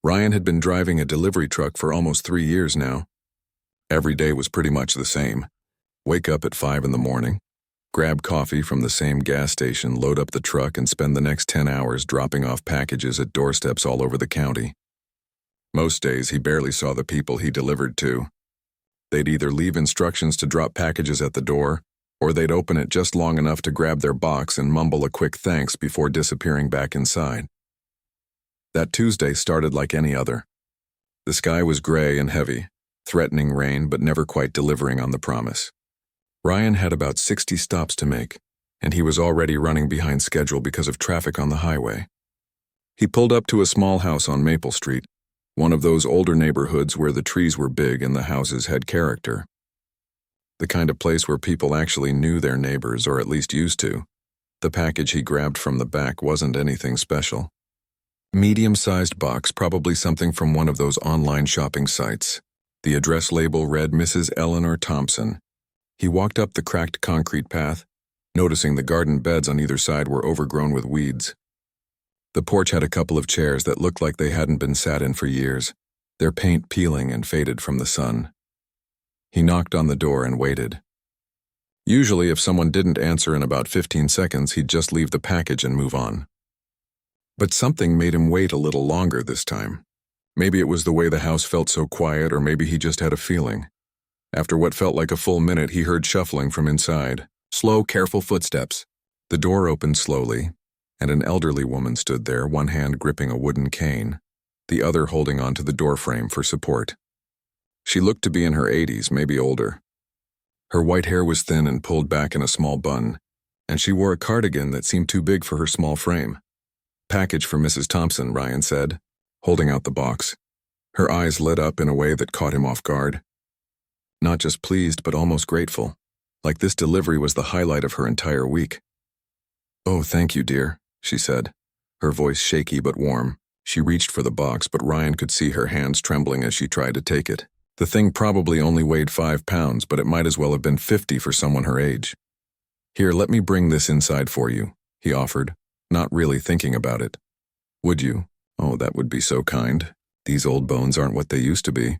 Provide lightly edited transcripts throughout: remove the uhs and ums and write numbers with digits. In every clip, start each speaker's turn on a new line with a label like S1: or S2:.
S1: Ryan had been driving a delivery truck for almost 3 years now. Every day was pretty much the same. Wake up at 5 in the morning, grab coffee from the same gas station, load up the truck, and spend the next 10 hours dropping off packages at doorsteps all over the county. Most days, he barely saw the people he delivered to. They'd either leave instructions to drop packages at the door, or they'd open it just long enough to grab their box and mumble a quick thanks before disappearing back inside. That Tuesday started like any other. The sky was gray and heavy, threatening rain but never quite delivering on the promise. Ryan had about 60 stops to make, and he was already running behind schedule because of traffic on the highway. He pulled up to a small house on Maple Street, one of those older neighborhoods where the trees were big and the houses had character. The kind of place where people actually knew their neighbors, or at least used to. The package he grabbed from the back wasn't anything special. Medium-sized box, probably something from one of those online shopping sites. The address label read Mrs. Eleanor Thompson. He walked up the cracked concrete path, noticing the garden beds on either side were overgrown with weeds. The porch had a couple of chairs that looked like they hadn't been sat in for years, their paint peeling and faded from the sun. He knocked on the door and waited. Usually, if someone didn't answer in about 15 seconds, he'd just leave the package and move on. But something made him wait a little longer this time. Maybe it was the way the house felt so quiet, or maybe he just had a feeling. After what felt like a full minute, he heard shuffling from inside. Slow, careful footsteps. The door opened slowly, and an elderly woman stood there, one hand gripping a wooden cane, the other holding onto the doorframe for support. She looked to be in her 80s, maybe older. Her white hair was thin and pulled back in a small bun, and she wore a cardigan that seemed too big for her small frame. "Package for Mrs. Thompson," Ryan said, holding out the box. Her eyes lit up in a way that caught him off guard. Not just pleased, but almost grateful, like this delivery was the highlight of her entire week. "Oh, thank you, dear," she said, her voice shaky but warm. She reached for the box, but Ryan could see her hands trembling as she tried to take it. The thing probably only weighed 5 pounds, but it might as well have been 50 for someone her age. "Here, let me bring this inside for you," he offered, not really thinking about it. "Would you? Oh, that would be so kind. These old bones aren't what they used to be."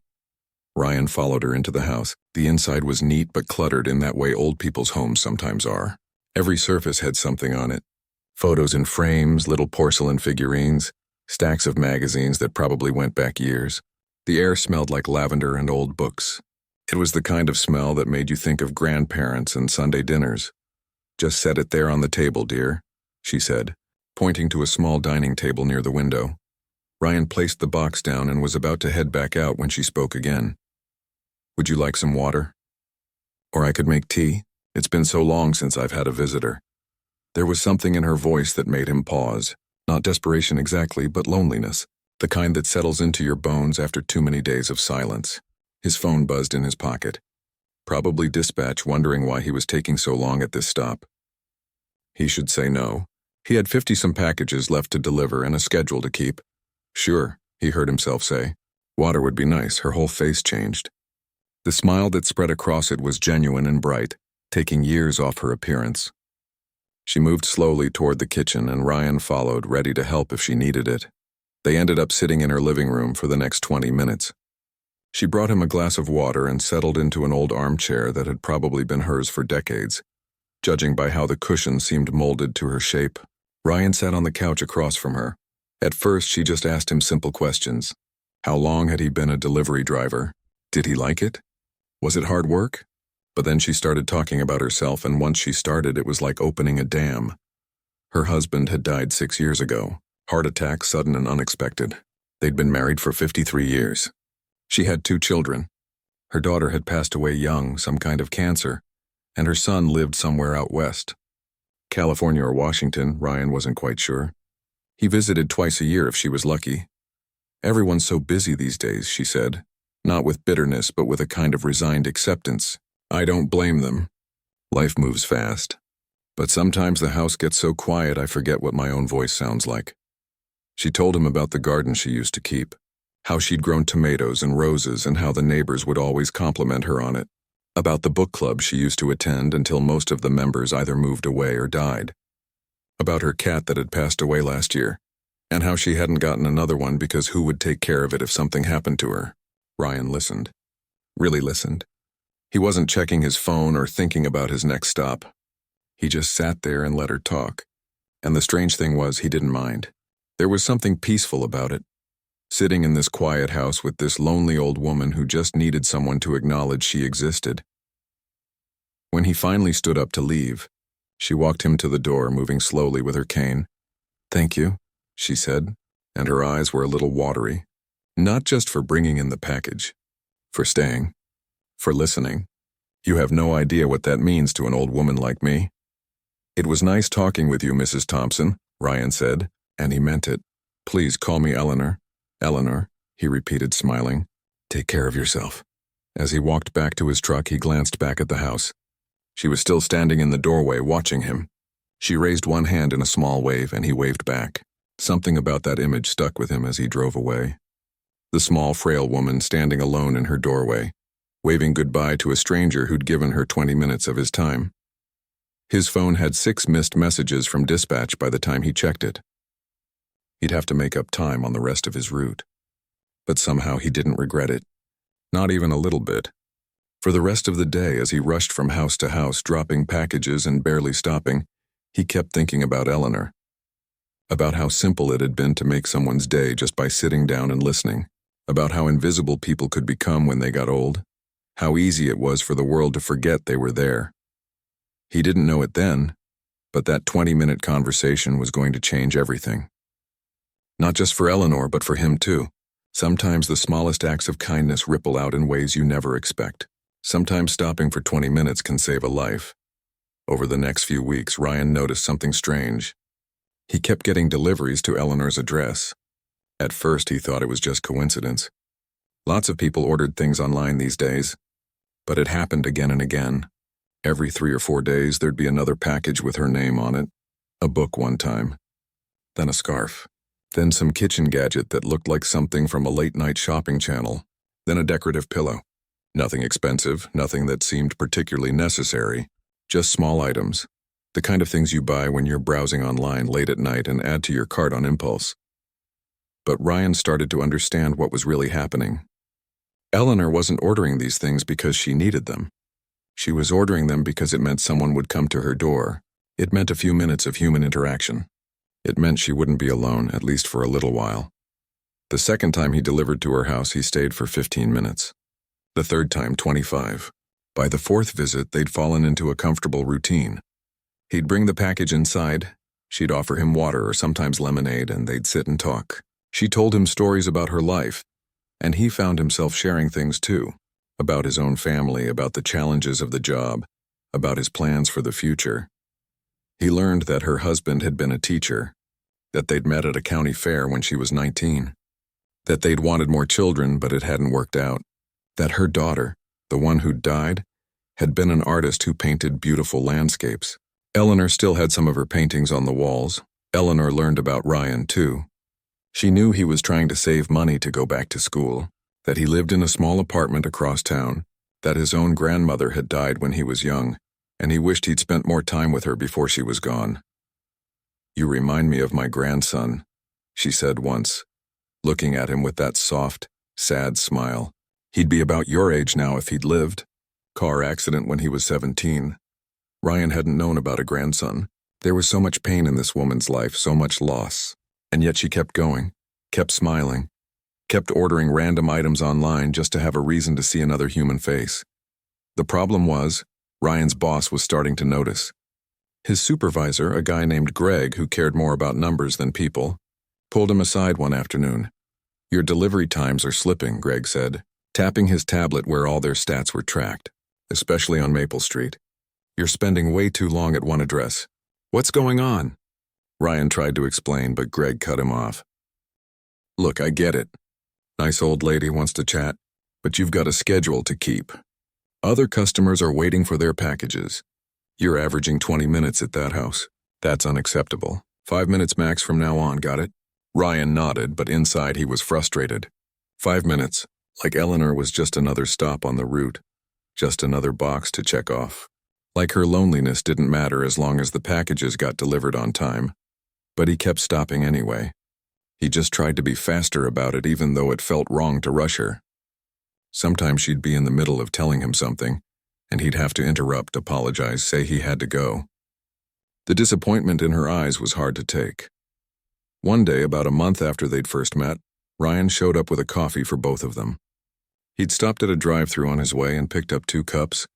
S1: Ryan followed her into the house. The inside was neat but cluttered in that way old people's homes sometimes are. Every surface had something on it. Photos in frames, little porcelain figurines, stacks of magazines that probably went back years. The air smelled like lavender and old books. It was the kind of smell that made you think of grandparents and Sunday dinners. "Just set it there on the table, dear," she said, pointing to a small dining table near the window. Ryan placed the box down and was about to head back out when she spoke again. "Would you like some water? Or I could make tea. It's been so long since I've had a visitor." There was something in her voice that made him pause. Not desperation exactly, but loneliness. The kind that settles into your bones after too many days of silence. His phone buzzed in his pocket. Probably dispatch, wondering why he was taking so long at this stop. He should say no. He had 50-some packages left to deliver and a schedule to keep. "Sure," he heard himself say. "Water would be nice." Her whole face changed. The smile that spread across it was genuine and bright, taking years off her appearance. She moved slowly toward the kitchen, and Ryan followed, ready to help if she needed it. They ended up sitting in her living room for the next 20 minutes. She brought him a glass of water and settled into an old armchair that had probably been hers for decades, judging by how the cushion seemed molded to her shape. Ryan sat on the couch across from her. At first, she just asked him simple questions. How long had he been a delivery driver? Did he like it? Was it hard work? But then she started talking about herself, and once she started, it was like opening a dam. Her husband had died 6 years ago. Heart attack, sudden and unexpected. They'd been married for 53 years. She had 2 children. Her daughter had passed away young, some kind of cancer, and her son lived somewhere out west. California or Washington, Ryan wasn't quite sure. He visited twice a year if she was lucky. "Everyone's so busy these days," she said, not with bitterness but with a kind of resigned acceptance. "I don't blame them. Life moves fast. But sometimes the house gets so quiet I forget what my own voice sounds like." She told him about the garden she used to keep, how she'd grown tomatoes and roses and how the neighbors would always compliment her on it, about the book club she used to attend until most of the members either moved away or died, about her cat that had passed away last year, and how she hadn't gotten another one because who would take care of it if something happened to her. Ryan listened. Really listened. He wasn't checking his phone or thinking about his next stop. He just sat there and let her talk. And the strange thing was, he didn't mind. There was something peaceful about it. Sitting in this quiet house with this lonely old woman who just needed someone to acknowledge she existed. When he finally stood up to leave, she walked him to the door, moving slowly with her cane. "Thank you," she said, and her eyes were a little watery. "Not just for bringing in the package. For staying. For listening. You have no idea what that means to an old woman like me." "It was nice talking with you, Mrs. Thompson," Ryan said, and he meant it. "Please call me Eleanor." "Eleanor," he repeated, smiling. "Take care of yourself." As he walked back to his truck, he glanced back at the house. She was still standing in the doorway, watching him. She raised one hand in a small wave, and he waved back. Something about that image stuck with him as he drove away. The small, frail woman standing alone in her doorway, waving goodbye to a stranger who'd given her 20 minutes of his time. His phone had 6 missed messages from dispatch by the time he checked it. He'd have to make up time on the rest of his route. But somehow he didn't regret it. Not even a little bit. For the rest of the day, as he rushed from house to house, dropping packages and barely stopping, he kept thinking about Eleanor. About how simple it had been to make someone's day just by sitting down and listening. About how invisible people could become when they got old. How easy it was for the world to forget they were there. He didn't know it then, but that 20-minute conversation was going to change everything. Not just for Eleanor, but for him too. Sometimes the smallest acts of kindness ripple out in ways you never expect. Sometimes stopping for 20 minutes can save a life. Over the next few weeks, Ryan noticed something strange. He kept getting deliveries to Eleanor's address. At first, he thought it was just coincidence. Lots of people ordered things online these days. But it happened again and again. Every 3 or 4 days, there'd be another package with her name on it. A book one time. Then a scarf. Then some kitchen gadget that looked like something from a late-night shopping channel. Then a decorative pillow. Nothing expensive, nothing that seemed particularly necessary. Just small items. The kind of things you buy when you're browsing online late at night and add to your cart on impulse. But Ryan started to understand what was really happening. Eleanor wasn't ordering these things because she needed them. She was ordering them because it meant someone would come to her door. It meant a few minutes of human interaction. It meant she wouldn't be alone, at least for a little while. The second time he delivered to her house, he stayed for 15 minutes. The third time, 25. By the fourth visit, they'd fallen into a comfortable routine. He'd bring the package inside, she'd offer him water or sometimes lemonade, and they'd sit and talk. She told him stories about her life, and he found himself sharing things too, about his own family, about the challenges of the job, about his plans for the future. He learned that her husband had been a teacher, that they'd met at a county fair when she was 19, that they'd wanted more children but it hadn't worked out, that her daughter, the one who'd died, had been an artist who painted beautiful landscapes. Eleanor still had some of her paintings on the walls. Eleanor learned about Ryan too. She knew he was trying to save money to go back to school, that he lived in a small apartment across town, that his own grandmother had died when he was young, and he wished he'd spent more time with her before she was gone. "You remind me of my grandson," she said once, looking at him with that soft, sad smile. "He'd be about your age now if he'd lived. Car accident when he was 17. Ryan hadn't known about a grandson. There was so much pain in this woman's life, so much loss. And yet she kept going, kept smiling, kept ordering random items online just to have a reason to see another human face. The problem was, Ryan's boss was starting to notice. His supervisor, a guy named Greg who cared more about numbers than people, pulled him aside one afternoon. "Your delivery times are slipping," Greg said, tapping his tablet where all their stats were tracked, especially on Maple Street. "You're spending way too long at one address. What's going on?" Ryan tried to explain, but Greg cut him off. "Look, I get it. Nice old lady wants to chat, but you've got a schedule to keep. Other customers are waiting for their packages. You're averaging 20 minutes at that house. That's unacceptable. 5 minutes max from now on, got it?" Ryan nodded, but inside he was frustrated. 5 minutes, like Eleanor was just another stop on the route, just another box to check off. Like her loneliness didn't matter as long as the packages got delivered on time. But he kept stopping anyway. He just tried to be faster about it even though it felt wrong to rush her. Sometimes she'd be in the middle of telling him something, and he'd have to interrupt, apologize, say he had to go. The disappointment in her eyes was hard to take. One day, about a month after they'd first met, Ryan showed up with a coffee for both of them. He'd stopped at a drive-thru on his way and picked up 2 cups,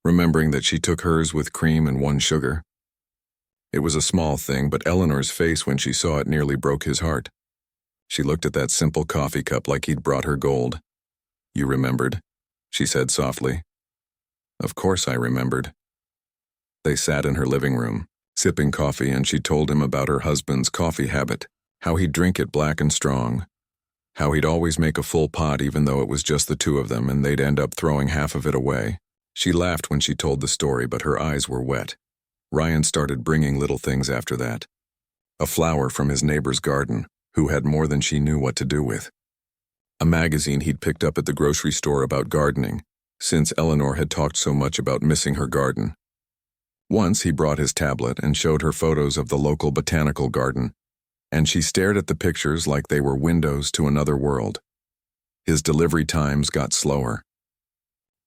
S1: remembering that she took hers with cream and 1 sugar. It was a small thing, but Eleanor's face when she saw it nearly broke his heart. She looked at that simple coffee cup like he'd brought her gold. "You remembered," she said softly. "Of course I remembered." They sat in her living room, sipping coffee, and she told him about her husband's coffee habit, how he'd drink it black and strong, how he'd always make a full pot even though it was just the 2 of them and they'd end up throwing half of it away. She laughed when she told the story, but her eyes were wet. Ryan started bringing little things after that. A flower from his neighbor's garden, who had more than she knew what to do with. A magazine he'd picked up at the grocery store about gardening, since Eleanor had talked so much about missing her garden. Once he brought his tablet and showed her photos of the local botanical garden, and she stared at the pictures like they were windows to another world. His delivery times got slower.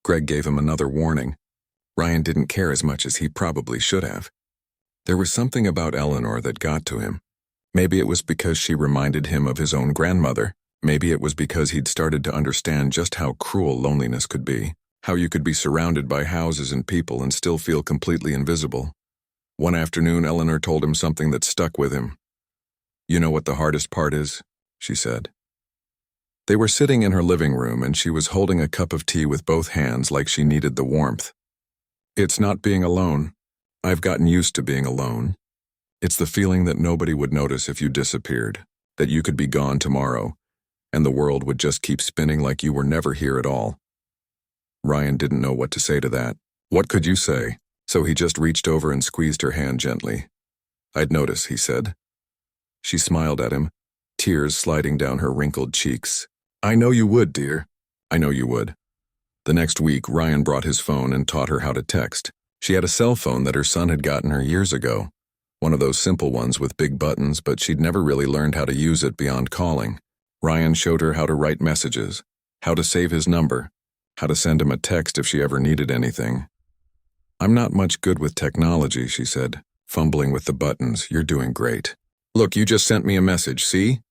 S1: Greg gave him another warning. Ryan didn't care as much as he probably should have. There was something about Eleanor that got to him. Maybe it was because she reminded him of his own grandmother. Maybe it was because he'd started to understand just how cruel loneliness could be, how you could be surrounded by houses and people and still feel completely invisible. One afternoon, Eleanor told him something that stuck with him. "You know what the hardest part is?" she said. They were sitting in her living room, and she was holding a cup of tea with both hands like she needed the warmth. "It's not being alone. I've gotten used to being alone. It's the feeling that nobody would notice if you disappeared, that you could be gone tomorrow, and the world would just keep spinning like you were never here at all." Ryan didn't know what to say to that. What could you say? So he just reached over and squeezed her hand gently. "I'd notice," he said. She smiled at him, tears sliding down her wrinkled cheeks. "I know you would, dear. I know you would." The next week, Ryan brought his phone and taught her how to text. She had a cell phone that her son had gotten her years ago, one of those simple ones with big buttons, but she'd never really learned how to use it beyond calling. Ryan showed her how to write messages, how to save his number, how to send him a text if she ever needed anything. "I'm not much good with technology," she said, fumbling with the buttons. "You're doing great. Look, you just sent me a message, see?"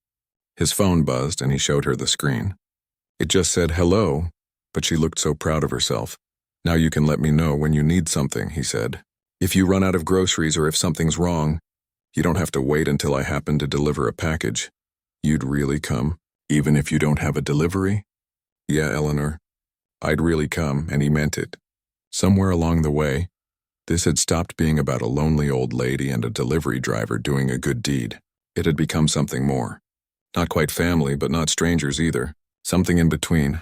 S1: His phone buzzed, and he showed her the screen. It just said hello, but she looked so proud of herself. "Now you can let me know when you need something," he said. "If you run out of groceries or if something's wrong, you don't have to wait until I happen to deliver a package. You'd really come, even if you don't have a delivery?" "Yeah, Eleanor. I'd really come," and he meant it. Somewhere along the way, this had stopped being about a lonely old lady and a delivery driver doing a good deed. It had become something more. Not quite family, but not strangers either. Something in between.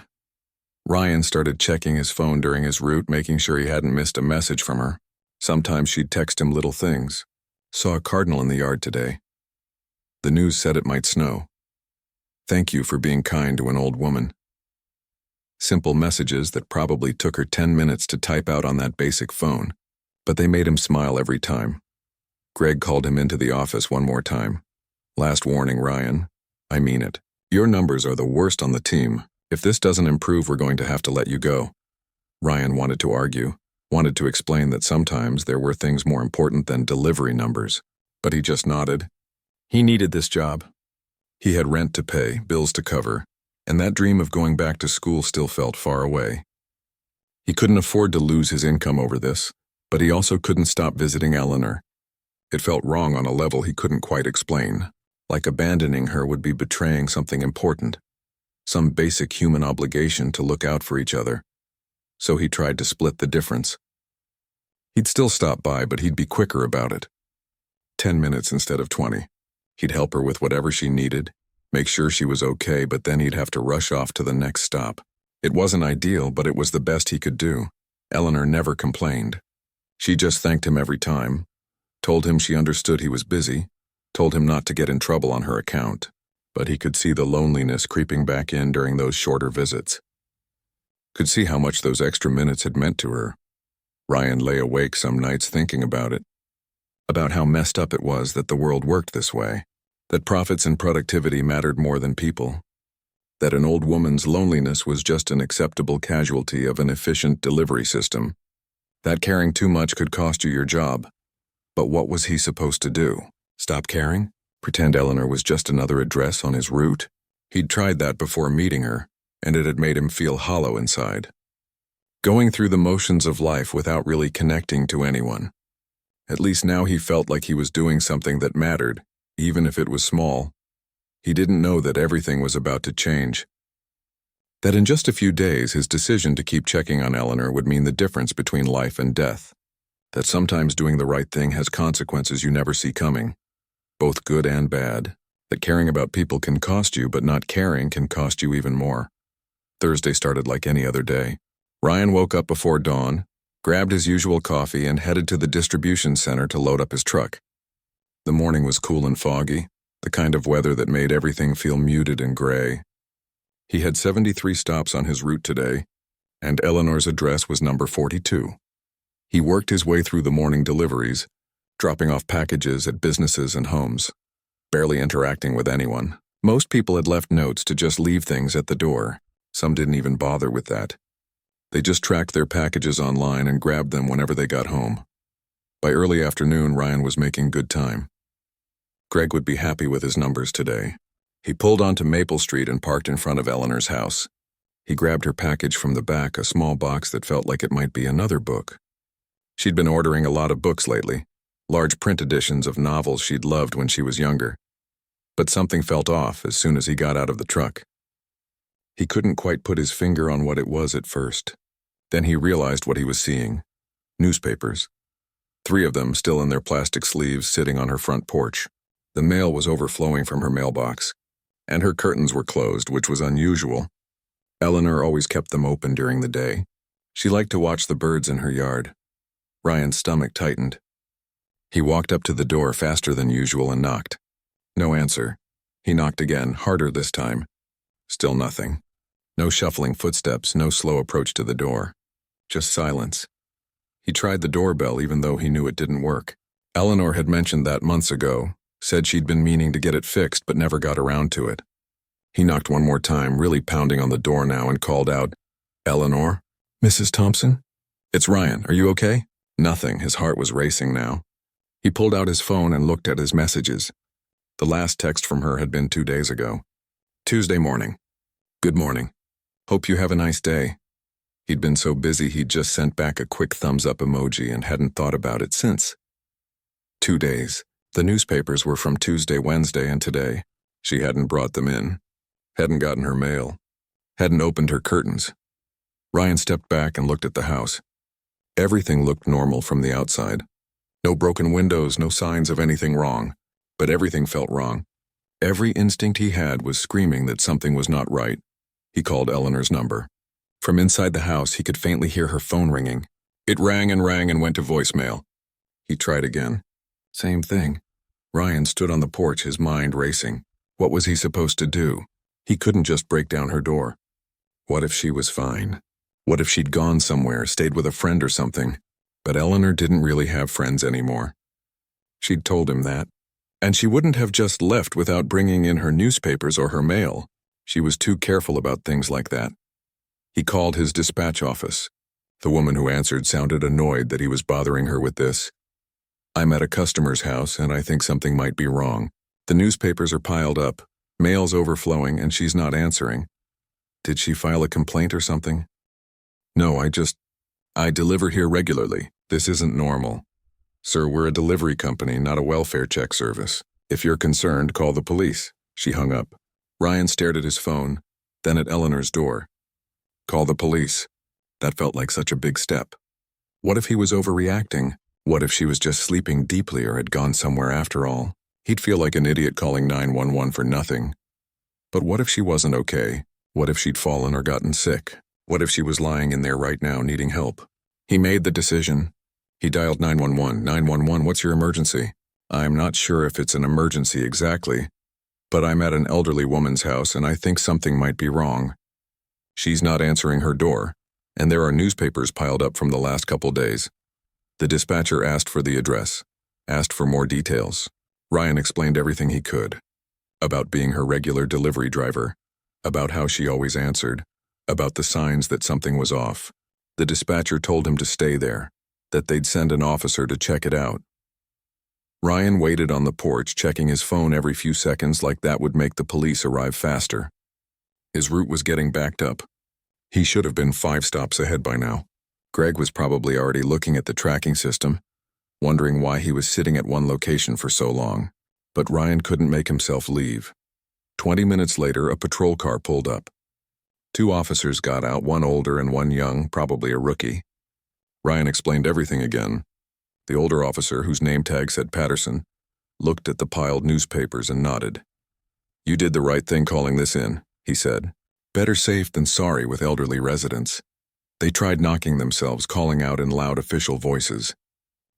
S1: Ryan started checking his phone during his route, making sure he hadn't missed a message from her. Sometimes she'd text him little things. "Saw a cardinal in the yard today. The news said it might snow. Thank you for being kind to an old woman." Simple messages that probably took her 10 minutes to type out on that basic phone, but they made him smile every time. Greg called him into the office one more time. "Last warning, Ryan. I mean it. Your numbers are the worst on the team. If this doesn't improve, we're going to have to let you go." Ryan wanted to argue, wanted to explain that sometimes there were things more important than delivery numbers, but he just nodded. He needed this job. He had rent to pay, bills to cover, and that dream of going back to school still felt far away. He couldn't afford to lose his income over this, but he also couldn't stop visiting Eleanor. It felt wrong on a level he couldn't quite explain, like abandoning her would be betraying something important, some basic human obligation to look out for each other. So he tried to split the difference. He'd still stop by, but he'd be quicker about it. 10 minutes instead of 20. He'd help her with whatever she needed, make sure she was okay, but then he'd have to rush off to the next stop. It wasn't ideal, but it was the best he could do. Eleanor never complained. She just thanked him every time, told him she understood he was busy, told him not to get in trouble on her account, but he could see the loneliness creeping back in during those shorter visits. Could see how much those extra minutes had meant to her. Ryan lay awake some nights thinking about it, about how messed up it was that the world worked this way. That profits and productivity mattered more than people. That an old woman's loneliness was just an acceptable casualty of an efficient delivery system. That caring too much could cost you your job. But what was he supposed to do? Stop caring? Pretend Eleanor was just another address on his route? He'd tried that before meeting her, and it had made him feel hollow inside. Going through the motions of life without really connecting to anyone. At least now he felt like he was doing something that mattered, even if it was small. He didn't know that everything was about to change. That in just a few days his decision to keep checking on Eleanor would mean the difference between life and death. That sometimes doing the right thing has consequences you never see coming, both good and bad. That caring about people can cost you, but not caring can cost you even more. Thursday started like any other day. Ryan woke up before dawn, grabbed his usual coffee, and headed to the distribution center to load up his truck. The morning was cool and foggy, the kind of weather that made everything feel muted and gray. He had 73 stops on his route today, and Eleanor's address was number 42. He worked his way through the morning deliveries, dropping off packages at businesses and homes, barely interacting with anyone. Most people had left notes to just leave things at the door. Some didn't even bother with that. They just tracked their packages online and grabbed them whenever they got home. By early afternoon, Ryan was making good time. Greg would be happy with his numbers today. He pulled onto Maple Street and parked in front of Eleanor's house. He grabbed her package from the back, a small box that felt like it might be another book. She'd been ordering a lot of books lately, large print editions of novels she'd loved when she was younger. But something felt off as soon as he got out of the truck. He couldn't quite put his finger on what it was at first. Then he realized what he was seeing. Newspapers. 3 of them still in their plastic sleeves sitting on her front porch. The mail was overflowing from her mailbox, and her curtains were closed, which was unusual. Eleanor always kept them open during the day. She liked to watch the birds in her yard. Ryan's stomach tightened. He walked up to the door faster than usual and knocked. No answer. He knocked again, harder this time. Still nothing. No shuffling footsteps, no slow approach to the door. Just silence. He tried the doorbell even though he knew it didn't work. Eleanor had mentioned that months ago, said she'd been meaning to get it fixed but never got around to it. He knocked one more time, really pounding on the door now, and called out, "Eleanor? Mrs. Thompson? It's Ryan. Are you okay?" Nothing. His heart was racing now. He pulled out his phone and looked at his messages. The last text from her had been 2 days ago. Tuesday morning. Good morning. Hope you have a nice day. He'd been so busy he'd just sent back a quick thumbs-up emoji and hadn't thought about it since. 2 days. The newspapers were from Tuesday, Wednesday, and today. She hadn't brought them in. Hadn't gotten her mail. Hadn't opened her curtains. Ryan stepped back and looked at the house. Everything looked normal from the outside. No broken windows, no signs of anything wrong. But everything felt wrong. Every instinct he had was screaming that something was not right. He called Eleanor's number. From inside the house, he could faintly hear her phone ringing. It rang and went to voicemail. He tried again. Same thing. Ryan stood on the porch, his mind racing. What was he supposed to do? He couldn't just break down her door. What if she was fine? What if she'd gone somewhere, stayed with a friend or something? But Eleanor didn't really have friends anymore. She'd told him that. And she wouldn't have just left without bringing in her newspapers or her mail. She was too careful about things like that. He called his dispatch office. The woman who answered sounded annoyed that he was bothering her with this. "I'm at a customer's house, and I think something might be wrong. The newspapers are piled up, mail's overflowing, and she's not answering. Did she file a complaint or something?" "No, I deliver here regularly. This isn't normal. Sir, we're a delivery company, not a welfare check service. If you're concerned, call the police." She hung up. Ryan stared at his phone, then at Eleanor's door. Call the police. That felt like such a big step. What if he was overreacting? What if she was just sleeping deeply or had gone somewhere after all? He'd feel like an idiot calling 911 for nothing. But what if she wasn't okay? What if she'd fallen or gotten sick? What if she was lying in there right now needing help? He made the decision. He dialed 911. 911, what's your emergency? I'm not sure if it's an emergency exactly, but I'm at an elderly woman's house and I think something might be wrong. She's not answering her door, and there are newspapers piled up from the last couple days. The dispatcher asked for the address, asked for more details. Ryan explained everything he could. about being her regular delivery driver, about how she always answered, about the signs that something was off. The dispatcher told him to stay there, that they'd send an officer to check it out. Ryan waited on the porch, checking his phone every few seconds like that would make the police arrive faster. His route was getting backed up. He should have been 5 stops ahead by now. Greg was probably already looking at the tracking system, wondering why he was sitting at one location for so long. But Ryan couldn't make himself leave. 20 minutes later, a patrol car pulled up. 2 officers got out, one older and one young, probably a rookie. Ryan explained everything again. The older officer, whose name tag said Patterson, looked at the piled newspapers and nodded. "You did the right thing calling this in," he said. "Better safe than sorry with elderly residents." They tried knocking themselves, calling out in loud official voices.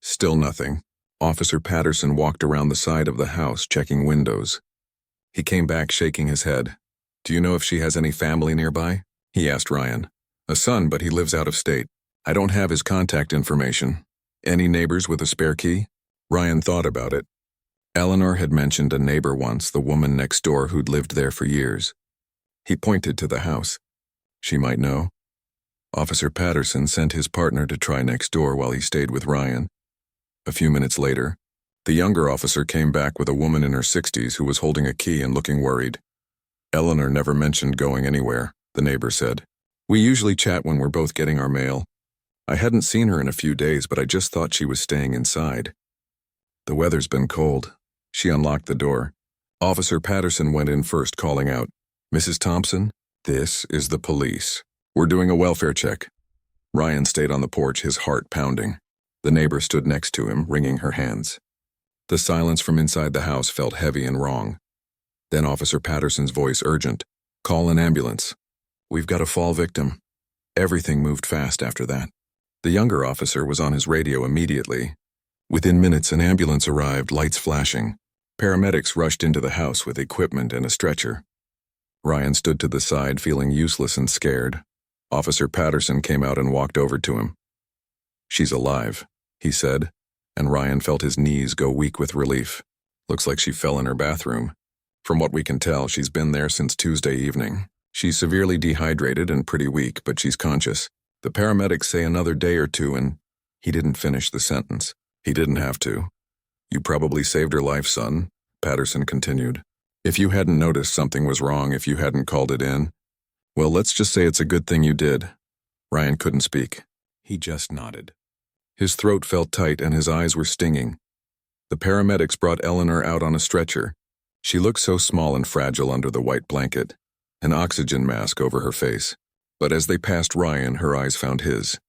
S1: Still nothing. Officer Patterson walked around the side of the house, checking windows. He came back shaking his head. "Do you know if she has any family nearby?" he asked Ryan. "A son, but he lives out of state. I don't have his contact information. Any neighbors with a spare key?" Ryan thought about it. Eleanor had mentioned a neighbor once, the woman next door who'd lived there for years. He pointed to the house. She might know. Officer Patterson sent his partner to try next door while he stayed with Ryan. A few minutes later, the younger officer came back with a woman in her 60s who was holding a key and looking worried. "Eleanor never mentioned going anywhere," the neighbor said. "We usually chat when we're both getting our mail. I hadn't seen her in a few days, but I just thought she was staying inside. The weather's been cold." She unlocked the door. Officer Patterson went in first, calling out, "Mrs. Thompson, this is the police. We're doing a welfare check." Ryan stayed on the porch, his heart pounding. The neighbor stood next to him, wringing her hands. The silence from inside the house felt heavy and wrong. Then Officer Patterson's voice urgent, "Call an ambulance. We've got a fall victim." Everything moved fast after that. The younger officer was on his radio immediately. Within minutes, an ambulance arrived, lights flashing. Paramedics rushed into the house with equipment and a stretcher. Ryan stood to the side, feeling useless and scared. Officer Patterson came out and walked over to him. "She's alive," he said, and Ryan felt his knees go weak with relief. "Looks like she fell in her bathroom. From what we can tell, she's been there since Tuesday evening. She's severely dehydrated and pretty weak, but she's conscious. The paramedics say another day or two and—" He didn't finish the sentence. He didn't have to. "You probably saved her life, son," Patterson continued. "If you hadn't noticed something was wrong, if you hadn't called it in, well, let's just say it's a good thing you did." Ryan couldn't speak. He just nodded. His throat felt tight and his eyes were stinging. The paramedics brought Eleanor out on a stretcher. She looked so small and fragile under the white blanket, an oxygen mask over her face. But as they passed Ryan, her eyes found his.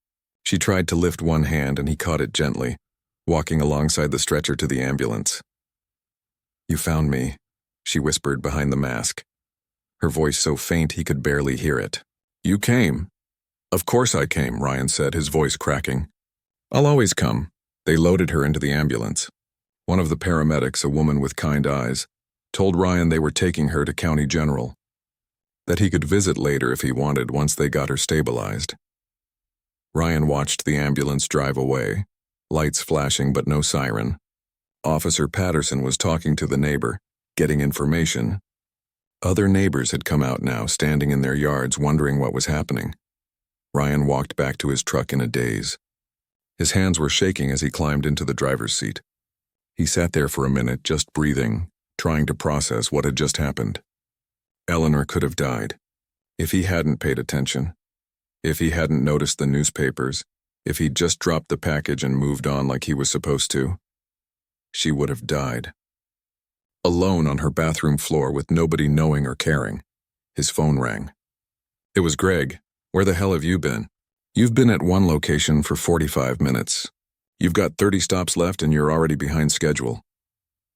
S1: She tried to lift one hand and he caught it gently, walking alongside the stretcher to the ambulance. "You found me," she whispered behind the mask. Her voice so faint he could barely hear it. "You came." "Of course I came," Ryan said, his voice cracking. "I'll always come." They loaded her into the ambulance. One of the paramedics, a woman with kind eyes, told Ryan they were taking her to County General, that he could visit later if he wanted once they got her stabilized. Ryan watched the ambulance drive away, lights flashing but no siren. Officer Patterson was talking to the neighbor, getting information. Other neighbors had come out now, standing in their yards wondering what was happening. Ryan walked back to his truck in a daze. His hands were shaking as he climbed into the driver's seat. He sat there for a minute, just breathing, trying to process what had just happened. Eleanor could have died. If he hadn't paid attention. If he hadn't noticed the newspapers. If he'd just dropped the package and moved on like he was supposed to. She would have died. Alone on her bathroom floor with nobody knowing or caring. His phone rang. It was Greg. "Where the hell have you been?" "You've been at one location for 45 minutes. You've got 30 stops left and you're already behind schedule."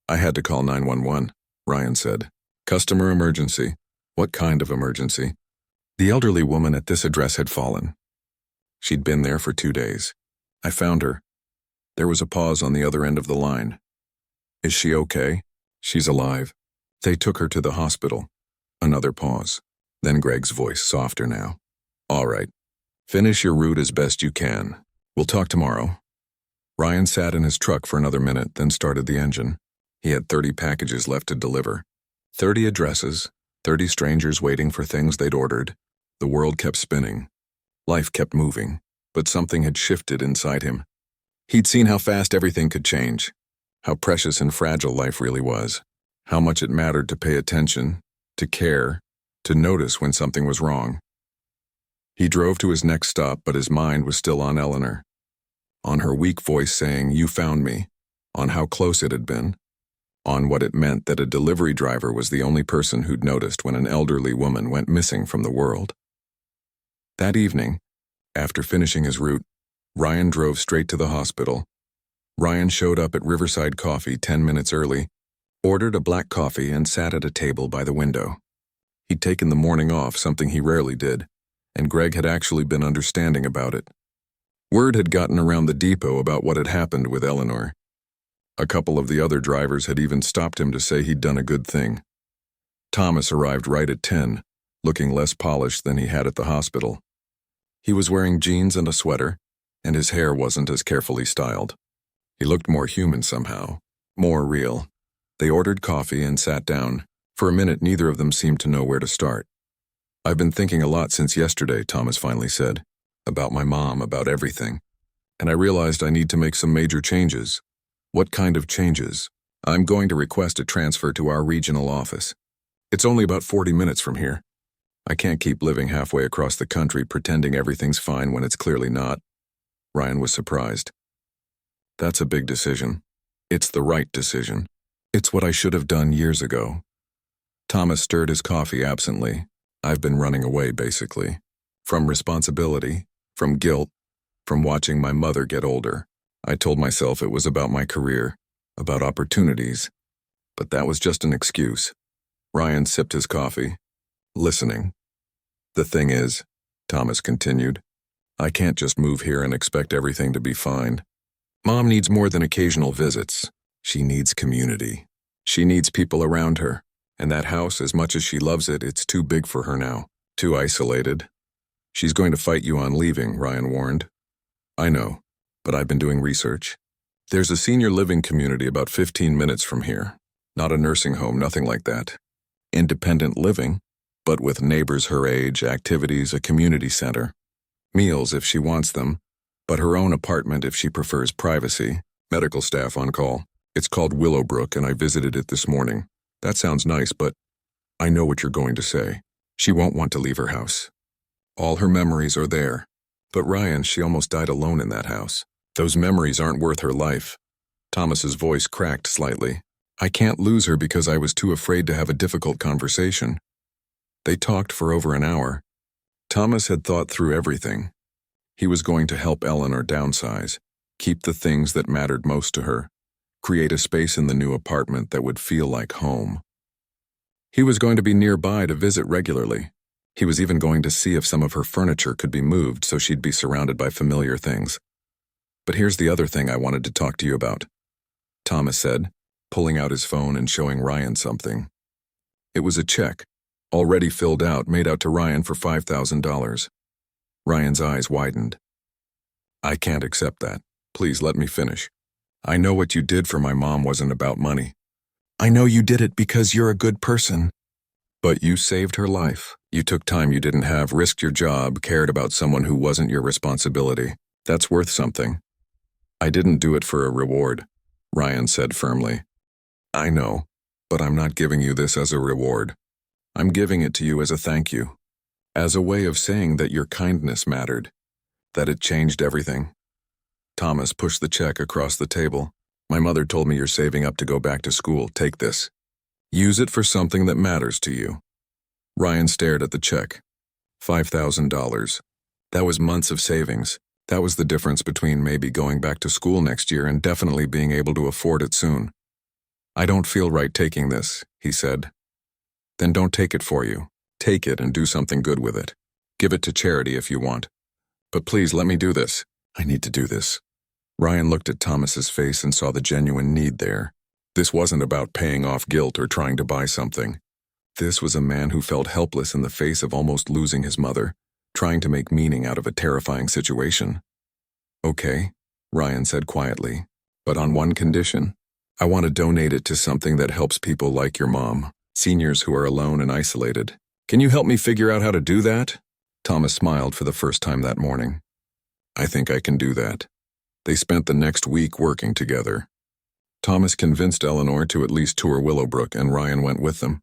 S1: "I had to call 911, Ryan said. "Customer emergency." "What kind of emergency?" The elderly woman at this address had fallen. She'd been there for 2 days. "I found her." There was a pause on the other end of the line. "Is she okay?" "She's alive. They took her to the hospital." Another pause. Then Greg's voice, softer now. "All right. Finish your route as best you can. We'll talk tomorrow." Ryan sat in his truck for another minute, then started the engine. He had 30 packages left to deliver. 30 addresses, 30 strangers waiting for things they'd ordered. The world kept spinning. Life kept moving, but something had shifted inside him. He'd seen how fast everything could change, how precious and fragile life really was, how much it mattered to pay attention, to care, to notice when something was wrong. He drove to his next stop, but his mind was still on Eleanor, on her weak voice saying, "You found me," on how close it had been, on what it meant that a delivery driver was the only person who'd noticed when an elderly woman went missing from the world. That evening, after finishing his route, Ryan drove straight to the hospital. Ryan showed up at Riverside Coffee 10 minutes early, ordered a black coffee, and sat at a table by the window. He'd taken the morning off, something he rarely did, and Greg had actually been understanding about it. Word had gotten around the depot about what had happened with Eleanor. A couple of the other drivers had even stopped him to say he'd done a good thing. Thomas arrived right at 10, looking less polished than he had at the hospital. He was wearing jeans and a sweater, and his hair wasn't as carefully styled. He looked more human somehow, more real. They ordered coffee and sat down. For a minute, neither of them seemed to know where to start. "I've been thinking a lot since yesterday," Thomas finally said, "about my mom, about everything. And I realized I need to make some major changes." "What kind of changes?" "I'm going to request a transfer to our regional office. It's only about 40 minutes from here. I can't keep living halfway across the country pretending everything's fine when it's clearly not." Ryan was surprised. "That's a big decision. It's the right decision. It's what I should have done years ago." Thomas stirred his coffee absently. "I've been running away, basically. From responsibility, from guilt, from watching my mother get older. I told myself it was about my career, about opportunities. But that was just an excuse." Ryan sipped his coffee, listening. "The thing is," Thomas continued, "I can't just move here and expect everything to be fine. Mom needs more than occasional visits. She needs community. She needs people around her. And that house, as much as she loves it, it's too big for her now, too isolated." "She's going to fight you on leaving," Ryan warned. "I know, but I've been doing research. There's a senior living community about 15 minutes from here. Not a nursing home, nothing like that. Independent living, but with neighbors her age, activities, a community center. Meals if she wants them, but her own apartment if she prefers privacy. Medical staff on call. It's called Willowbrook, and I visited it this morning. That sounds nice, but I know what you're going to say. She won't want to leave her house. All her memories are there. But Ryan, she almost died alone in that house. Those memories aren't worth her life." Thomas's voice cracked slightly. "I can't lose her because I was too afraid to have a difficult conversation." They talked for over an hour. Thomas had thought through everything. He was going to help Eleanor downsize, keep the things that mattered most to her, create a space in the new apartment that would feel like home. He was going to be nearby to visit regularly. He was even going to see if some of her furniture could be moved so she'd be surrounded by familiar things. "But here's the other thing I wanted to talk to you about," Thomas said, pulling out his phone and showing Ryan something. It was a check, already filled out, made out to Ryan for $5,000. Ryan's eyes widened. "I can't accept that. Please let me finish. I know what you did for my mom wasn't about money. I know you did it because you're a good person. But you saved her life. You took time you didn't have, risked your job, cared about someone who wasn't your responsibility. That's worth something." "I didn't do it for a reward," Ryan said firmly. "I know, but I'm not giving you this as a reward. I'm giving it to you as a thank you, as a way of saying that your kindness mattered, that it changed everything." Thomas pushed the check across the table. "My mother told me you're saving up to go back to school. Take this. Use it for something that matters to you." Ryan stared at the check. $5,000. That was months of savings. That was the difference between maybe going back to school next year and definitely being able to afford it soon. "I don't feel right taking this," he said. "Then don't take it for you. Take it and do something good with it. Give it to charity if you want. But please let me do this. I need to do this." Ryan looked at Thomas's face and saw the genuine need there. This wasn't about paying off guilt or trying to buy something. This was a man who felt helpless in the face of almost losing his mother, trying to make meaning out of a terrifying situation. "Okay," Ryan said quietly, "but on one condition. I want to donate it to something that helps people like your mom. Seniors who are alone and isolated. Can you help me figure out how to do that? Thomas smiled for the first time that morning. I think I can do that. They spent the next week working together. Thomas convinced Eleanor to at least tour Willowbrook, and Ryan went with them.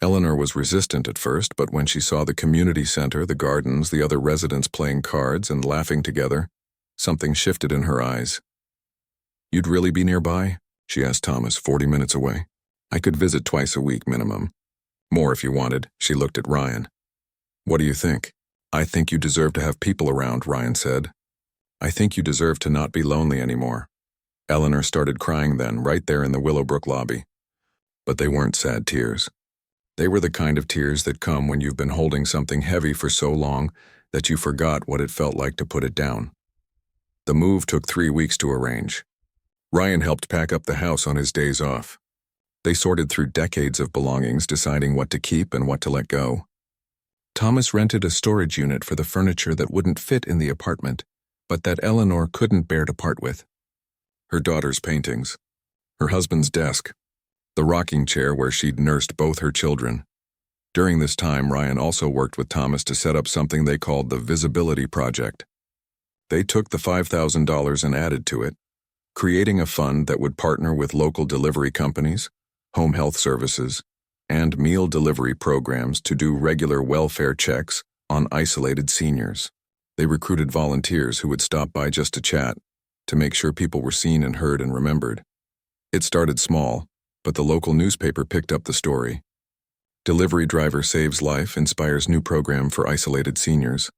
S1: Eleanor was resistant at first, but when she saw the community center, the gardens, the other residents playing cards and laughing together, something shifted in her eyes. You'd really be nearby? She asked Thomas, 40 minutes away. I could visit twice a week minimum. More if you wanted. She looked at Ryan. What do you think? I think you deserve to have people around, Ryan said. I think you deserve to not be lonely anymore. Eleanor started crying then, right there in the Willowbrook lobby. But they weren't sad tears. They were the kind of tears that come when you've been holding something heavy for so long that you forgot what it felt like to put it down. The move took 3 weeks to arrange. Ryan helped pack up the house on his days off. They sorted through decades of belongings, deciding what to keep and what to let go. Thomas rented a storage unit for the furniture that wouldn't fit in the apartment, but that Eleanor couldn't bear to part with. Her daughter's paintings, her husband's desk, the rocking chair where she'd nursed both her children. During this time, Ryan also worked with Thomas to set up something they called the Visibility Project. They took the $5,000 and added to it, creating a fund that would partner with local delivery companies, home health services, and meal delivery programs to do regular welfare checks on isolated seniors. They recruited volunteers who would stop by just to chat, to make sure people were seen and heard and remembered. It started small, but the local newspaper picked up the story. Delivery driver saves life, inspires new program for isolated seniors.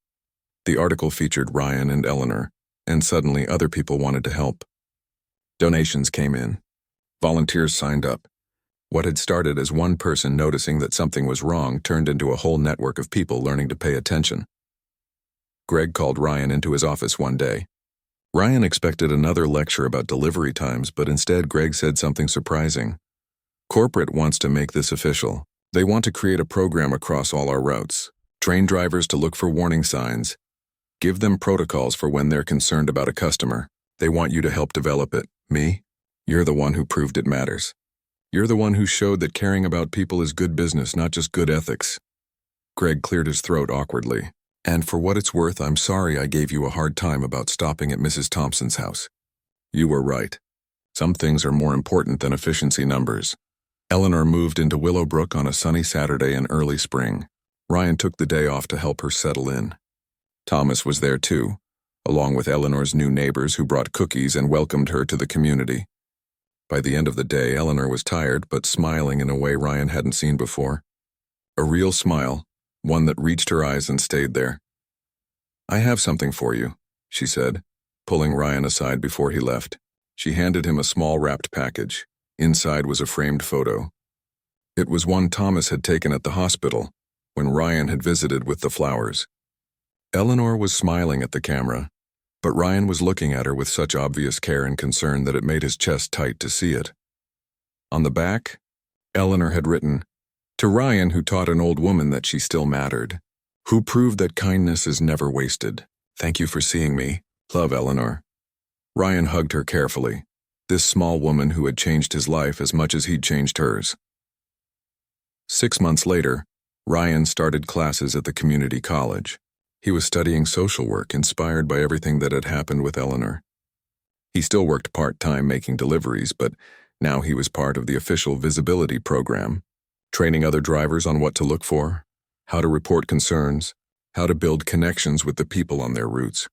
S1: The article featured Ryan and Eleanor, and suddenly other people wanted to help. Donations came in. Volunteers signed up. What had started as one person noticing that something was wrong turned into a whole network of people learning to pay attention. Greg called Ryan into his office one day. Ryan expected another lecture about delivery times, but instead Greg said something surprising. Corporate wants to make this official. They want to create a program across all our routes, train drivers to look for warning signs, give them protocols for when they're concerned about a customer. They want you to help develop it. Me? You're the one who proved it matters. You're the one who showed that caring about people is good business, not just good ethics. Greg cleared his throat awkwardly. And for what it's worth, I'm sorry I gave you a hard time about stopping at Mrs. Thompson's house. You were right. Some things are more important than efficiency numbers. Eleanor moved into Willowbrook on a sunny Saturday in early spring. Ryan took the day off to help her settle in. Thomas was there too, along with Eleanor's new neighbors who brought cookies and welcomed her to the community. By the end of the day, Eleanor was tired but smiling in a way Ryan hadn't seen before. A real smile, one that reached her eyes and stayed there. I have something for you, she said, pulling Ryan aside before he left. She handed him a small wrapped package. Inside was a framed photo. It was one Thomas had taken at the hospital when Ryan had visited with the flowers. Eleanor was smiling at the camera, but Ryan was looking at her with such obvious care and concern that it made his chest tight to see it. On the back, Eleanor had written, "To Ryan, who taught an old woman that she still mattered, who proved that kindness is never wasted. Thank you for seeing me. Love, Eleanor." Ryan hugged her carefully, this small woman who had changed his life as much as he'd changed hers. 6 months later, Ryan started classes at the community college. He was studying social work, inspired by everything that had happened with Eleanor. He still worked part-time making deliveries, but now he was part of the official visibility program, training other drivers on what to look for, how to report concerns, how to build connections with the people on their routes.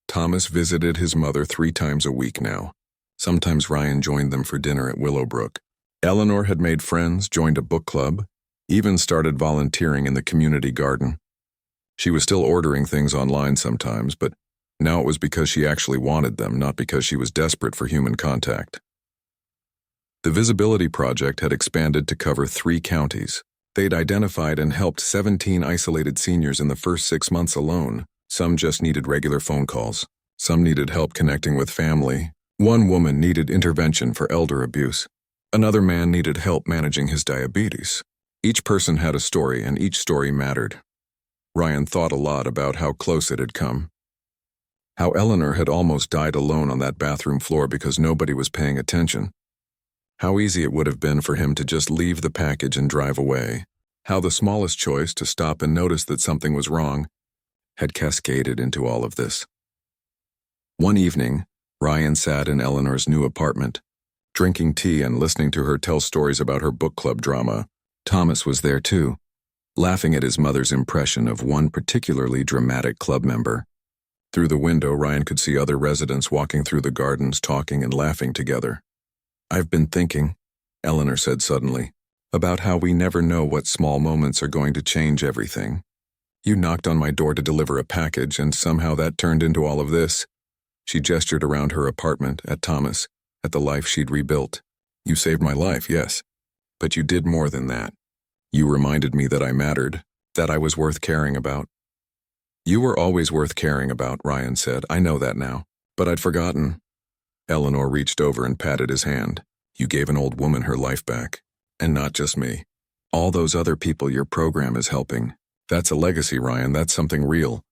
S1: Thomas visited his mother 3 times a week now. Sometimes Ryan joined them for dinner at Willowbrook. Eleanor had made friends, joined a book club, even started volunteering in the community garden. She was still ordering things online sometimes, but now it was because she actually wanted them, not because she was desperate for human contact. The Visibility Project had expanded to cover 3 counties. They'd identified and helped 17 isolated seniors in the first 6 months alone. Some just needed regular phone calls. Some needed help connecting with family. One woman needed intervention for elder abuse. Another man needed help managing his diabetes. Each person had a story, and each story mattered. Ryan thought a lot about how close it had come. How Eleanor had almost died alone on that bathroom floor because nobody was paying attention. How easy it would have been for him to just leave the package and drive away. How the smallest choice to stop and notice that something was wrong had cascaded into all of this. One evening, Ryan sat in Eleanor's new apartment, drinking tea and listening to her tell stories about her book club drama. Thomas was there too, laughing at his mother's impression of one particularly dramatic club member. Through the window, Ryan could see other residents walking through the gardens, talking and laughing together. "I've been thinking," Eleanor said suddenly, "about how we never know what small moments are going to change everything. You knocked on my door to deliver a package, and somehow that turned into all of this." She gestured around her apartment, at Thomas, at the life she'd rebuilt. "You saved my life, yes. But you did more than that. You reminded me that I mattered, that I was worth caring about." "You were always worth caring about," Ryan said. "I know that now. But I'd forgotten." Eleanor reached over and patted his hand. "You gave an old woman her life back. And not just me. All those other people your program is helping. That's a legacy, Ryan. That's something real."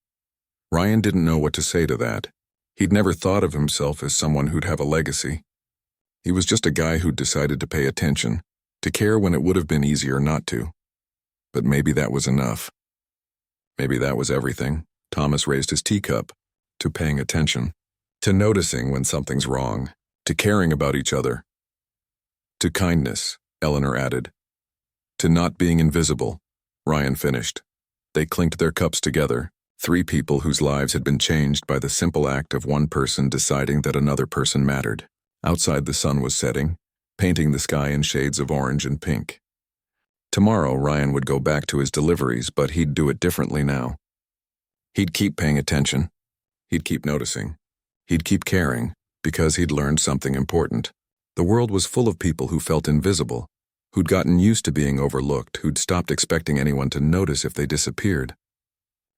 S1: Ryan didn't know what to say to that. He'd never thought of himself as someone who'd have a legacy. He was just a guy who'd decided to pay attention, to care when it would have been easier not to. But maybe that was enough. Maybe that was everything. Thomas raised his teacup to paying attention, to noticing when something's wrong, to caring about each other. To kindness, Eleanor added. To not being invisible, Ryan finished. They clinked their cups together, three people whose lives had been changed by the simple act of one person deciding that another person mattered. Outside, the sun was setting, painting the sky in shades of orange and pink. Tomorrow, Ryan would go back to his deliveries, but he'd do it differently now. He'd keep paying attention. He'd keep noticing. He'd keep caring, because he'd learned something important. The world was full of people who felt invisible, who'd gotten used to being overlooked, who'd stopped expecting anyone to notice if they disappeared.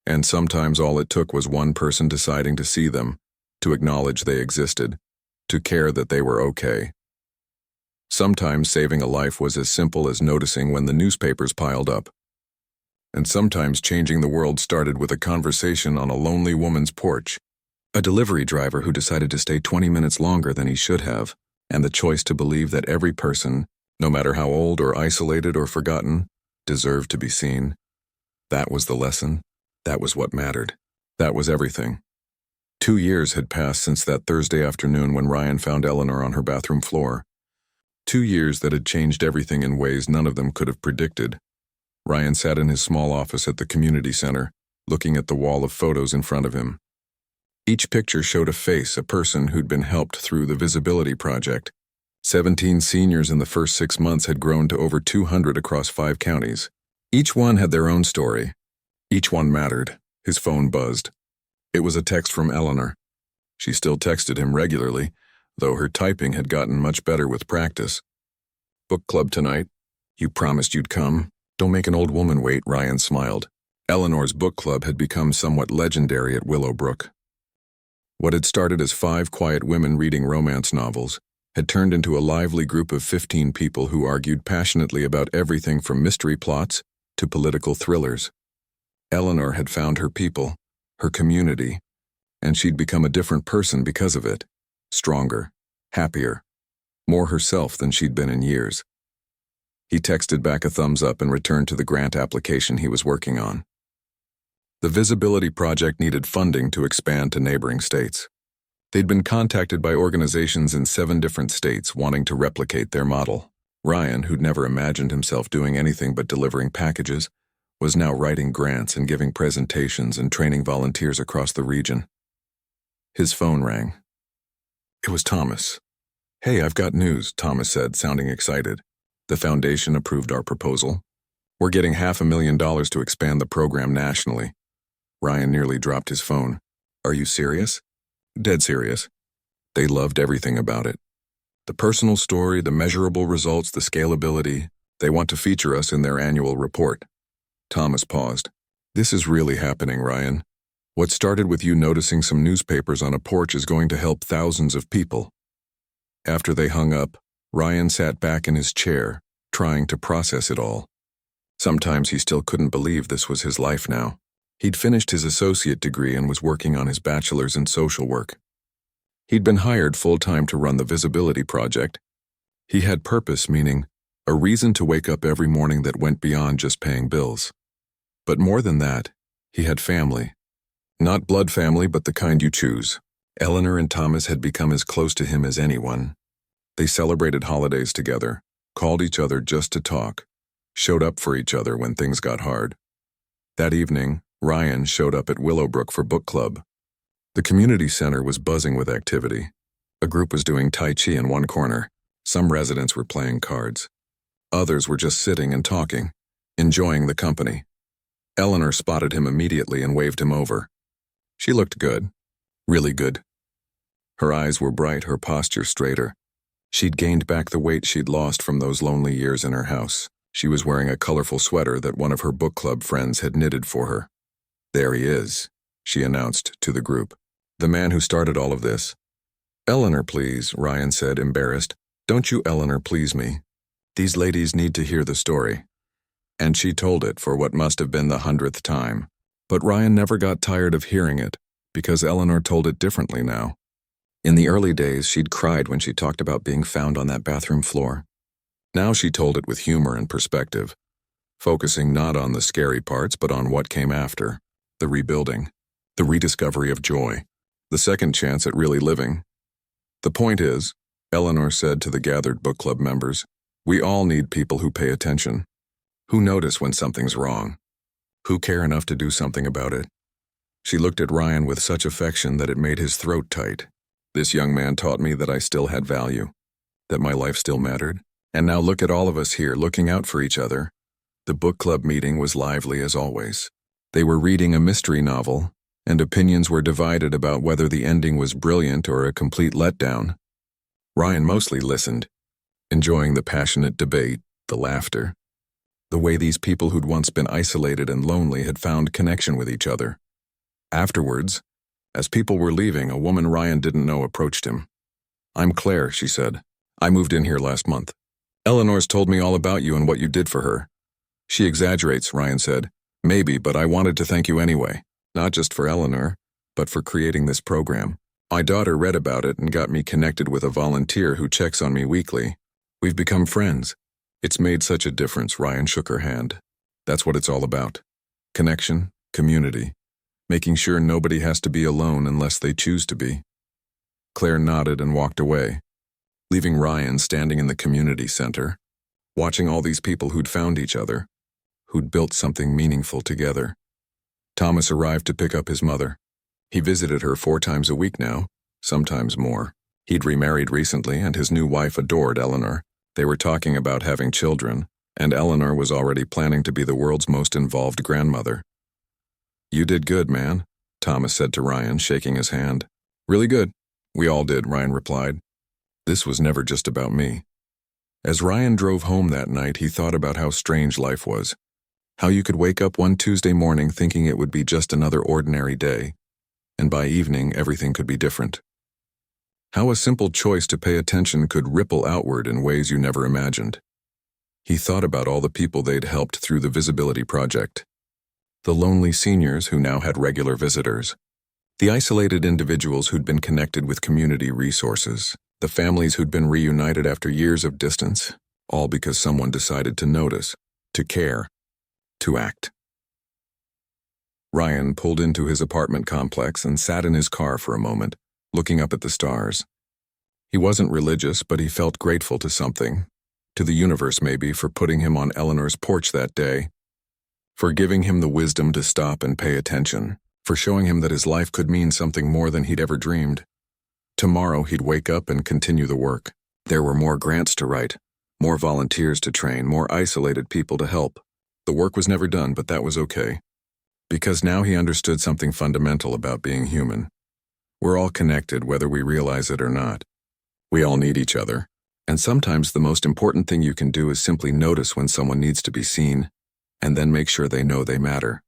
S1: And sometimes all it took was one person deciding to see them, to acknowledge they existed, to care that they were okay. Sometimes saving a life was as simple as noticing when the newspapers piled up. And sometimes changing the world started with a conversation on a lonely woman's porch, a delivery driver who decided to stay 20 minutes longer than he should have, and the choice to believe that every person, no matter how old or isolated or forgotten, deserved to be seen. That was the lesson. That was what mattered. That was everything. 2 years had passed since that Thursday afternoon when Ryan found Eleanor on her bathroom floor. 2 years that had changed everything in ways none of them could have predicted. Ryan sat in his small office at the community center, looking at the wall of photos in front of him. Each picture showed a face, a person who'd been helped through the Visibility Project. 17 seniors in the first 6 months had grown to over 200 across 5 counties. Each one had their own story. Each one mattered. His phone buzzed. It was a text from Eleanor. She still texted him regularly, though her typing had gotten much better with practice. "Book club tonight. You promised you'd come. Don't make an old woman wait," Ryan smiled. Eleanor's book club had become somewhat legendary at Willowbrook. What had started as 5 quiet women reading romance novels had turned into a lively group of 15 people who argued passionately about everything from mystery plots to political thrillers. Eleanor had found her people, her community, and she'd become a different person because of it. Stronger, happier, more herself than she'd been in years. He texted back a thumbs up and returned to the grant application he was working on. The Visibility Project needed funding to expand to neighboring states. They'd been contacted by organizations in 7 different states wanting to replicate their model. Ryan, who'd never imagined himself doing anything but delivering packages, was now writing grants and giving presentations and training volunteers across the region. His phone rang. It was Thomas. "Hey, I've got news," Thomas said, sounding excited. "The foundation approved our proposal. We're getting $500,000 to expand the program nationally." Ryan nearly dropped his phone. "Are you serious?" "Dead serious." They loved everything about it. The personal story, the measurable results, the scalability. They want to feature us in their annual report. Thomas paused. "This is really happening, Ryan. What started with you noticing some newspapers on a porch is going to help thousands of people." After they hung up, Ryan sat back in his chair, trying to process it all. Sometimes he still couldn't believe this was his life now. He'd finished his associate degree and was working on his bachelor's in social work. He'd been hired full-time to run the Visibility Project. He had purpose, meaning a reason to wake up every morning that went beyond just paying bills. But more than that, he had family. Not blood family, but the kind you choose. Eleanor and Thomas had become as close to him as anyone. They celebrated holidays together, called each other just to talk, showed up for each other when things got hard. That evening, Ryan showed up at Willowbrook for book club. The community center was buzzing with activity. A group was doing Tai Chi in one corner. Some residents were playing cards. Others were just sitting and talking, enjoying the company. Eleanor spotted him immediately and waved him over. She looked good. Really good. Her eyes were bright, her posture straighter. She'd gained back the weight she'd lost from those lonely years in her house. She was wearing a colorful sweater that one of her book club friends had knitted for her. "There he is," she announced to the group. "The man who started all of this." "Eleanor, please," Ryan said, embarrassed. "Don't you Eleanor please me. These ladies need to hear the story." And she told it for what must have been the 100th time. But Ryan never got tired of hearing it, because Eleanor told it differently now. In the early days, she'd cried when she talked about being found on that bathroom floor. Now she told it with humor and perspective, focusing not on the scary parts but on what came after, the rebuilding, the rediscovery of joy, the second chance at really living. "The point is," Eleanor said to the gathered book club members, "we all need people who pay attention, who notice when something's wrong, who care enough to do something about it." She looked at Ryan with such affection that it made his throat tight. This young man taught me that I still had value, that my life still mattered. And now look at all of us here looking out for each other. The book club meeting was lively as always. They were reading a mystery novel, and opinions were divided about whether the ending was brilliant or a complete letdown. Ryan mostly listened, enjoying the passionate debate, the laughter, the way these people who'd once been isolated and lonely had found connection with each other. Afterwards, as people were leaving, a woman Ryan didn't know approached him. "I'm Claire," she said. "I moved in here last month. Eleanor's told me all about you and what you did for her." "She exaggerates," Ryan said. "Maybe, but I wanted to thank you anyway. Not just for Eleanor, but for creating this program. My daughter read about it and got me connected with a volunteer who checks on me weekly. We've become friends. It's made such a difference." Ryan shook her hand. "That's what it's all about. Connection, community, making sure nobody has to be alone unless they choose to be." Claire nodded and walked away, leaving Ryan standing in the community center, watching all these people who'd found each other, who'd built something meaningful together. Thomas arrived to pick up his mother. He visited her 4 times a week now, sometimes more. He'd remarried recently, and his new wife adored Eleanor. They were talking about having children, and Eleanor was already planning to be the world's most involved grandmother. "You did good, man," Thomas said to Ryan, shaking his hand. "Really good." "We all did," Ryan replied. "This was never just about me." As Ryan drove home that night, he thought about how strange life was. How you could wake up one Tuesday morning thinking it would be just another ordinary day, and by evening everything could be different. How a simple choice to pay attention could ripple outward in ways you never imagined. He thought about all the people they'd helped through the Visibility Project. The lonely seniors who now had regular visitors. The isolated individuals who'd been connected with community resources. The families who'd been reunited after years of distance, all because someone decided to notice, to care, to act. Ryan pulled into his apartment complex and sat in his car for a moment, looking up at the stars. He wasn't religious, but he felt grateful to something, to the universe maybe, for putting him on Eleanor's porch that day, for giving him the wisdom to stop and pay attention, for showing him that his life could mean something more than he'd ever dreamed. Tomorrow he'd wake up and continue the work. There were more grants to write, more volunteers to train, more isolated people to help. The work was never done, but that was okay. Because now he understood something fundamental about being human. We're all connected, whether we realize it or not. We all need each other. And sometimes the most important thing you can do is simply notice when someone needs to be seen, and then make sure they know they matter.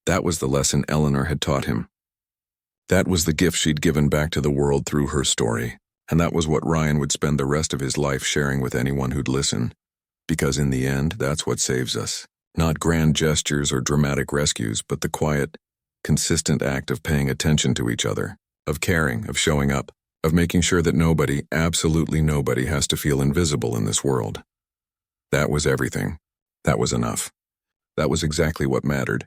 S1: That was the lesson Eleanor had taught him. That was the gift she'd given back to the world through her story, and that was what Ryan would spend the rest of his life sharing with anyone who'd listen. Because in the end, that's what saves us. Not grand gestures or dramatic rescues, but the quiet, consistent act of paying attention to each other, of caring, of showing up. of making sure that nobody, absolutely nobody, has to feel invisible in this world. That was everything. That was enough. That was exactly what mattered.